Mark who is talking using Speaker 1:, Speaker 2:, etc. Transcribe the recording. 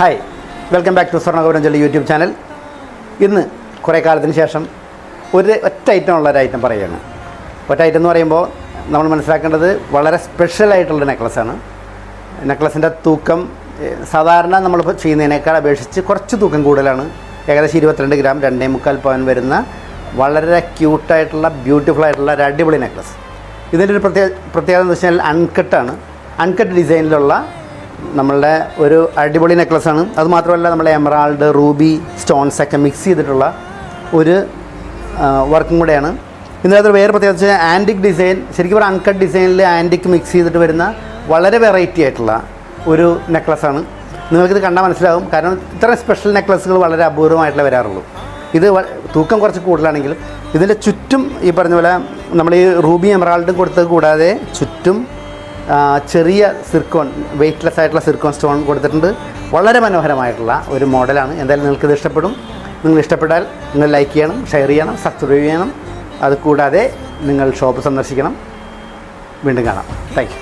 Speaker 1: Hi, welcome back to Swarnagauranjali YouTube channel. ഇന്ന് കുറേ കാലത്തിന് ശേഷം ഒറ്റ ഐറ്റം ഉള്ളൊരു ഐറ്റം പറയുകയാണ്. ഒറ്റ ഐറ്റം എന്ന് പറയുമ്പോൾ നമ്മൾ മനസ്സിലാക്കേണ്ടത് വളരെ സ്പെഷ്യലായിട്ടുള്ള നെക്ലസ്സാണ്. നെക്ലസിൻ്റെ തൂക്കം സാധാരണ നമ്മളിപ്പോൾ ചെയ്യുന്നതിനേക്കാൾ അപേക്ഷിച്ച് കുറച്ച് തൂക്കം കൂടുതലാണ്. ഏകദേശം 22 ഗ്രാം 2.25 പവൻ വരുന്ന വളരെ ക്യൂട്ടായിട്ടുള്ള ബ്യൂട്ടിഫുൾ ആയിട്ടുള്ള ഒരു അടിപൊളി നെക്ലസ്. ഇതിൻ്റെ ഒരു പ്രത്യേകത എന്ന് വെച്ചാൽ അൺകട്ടാണ്. അൺകട്ട് ഡിസൈനിലുള്ള നമ്മളുടെ ഒരു അടിപൊളി നെക്ലസ്സാണ്. അതുമാത്രമല്ല നമ്മളെ എമറാൾഡ്, റൂബി, സ്റ്റോൺസൊക്കെ മിക്സ് ചെയ്തിട്ടുള്ള ഒരു വർക്കും കൂടെയാണ്. ഇതിനകത്ത് വേറെ പ്രത്യേകിച്ച് ആൻറ്റിക് ഡിസൈൻ, ശരിക്കും ഒരു അൺകട്ട് ഡിസൈനിൽ ആൻറ്റിക് മിക്സ് ചെയ്തിട്ട് വരുന്ന വളരെ വെറൈറ്റി ആയിട്ടുള്ള ഒരു നെക്ലസ്സാണ്. നിങ്ങൾക്കിത് കണ്ടാൽ മനസ്സിലാവും. കാരണം ഇത്തരം സ്പെഷ്യൽ നെക്ലസ്സുകൾ വളരെ അപൂർവമായിട്ടുള്ള വരാറുള്ളൂ. ഇത് തൂക്കം കുറച്ച് കൂടുതലാണെങ്കിലും ഇതിൻ്റെ ചുറ്റും ഈ പറഞ്ഞ പോലെ നമ്മൾ ഈ റൂബി എമറാൾഡും കൊടുത്തത് കൂടാതെ ചുറ്റും ചെറിയ സിർക്കോൺ, വെയ്റ്റ്ലെസ് ആയിട്ടുള്ള സിർക്കോൺ സ്റ്റോൺ കൊടുത്തിട്ടുണ്ട്. വളരെ മനോഹരമായിട്ടുള്ള ഒരു മോഡലാണ്. എന്തായാലും നിങ്ങൾക്കിത് ഇഷ്ടപ്പെടും. നിങ്ങൾ ഇഷ്ടപ്പെട്ടാൽ നിങ്ങൾ ലൈക്ക് ചെയ്യണം, ഷെയർ ചെയ്യണം, സബ്സ്ക്രൈബ് ചെയ്യണം. അതുകൂടാതെ നിങ്ങൾ ഷോപ്പ് സന്ദർശിക്കണം. വീണ്ടും കാണാം. Thank you.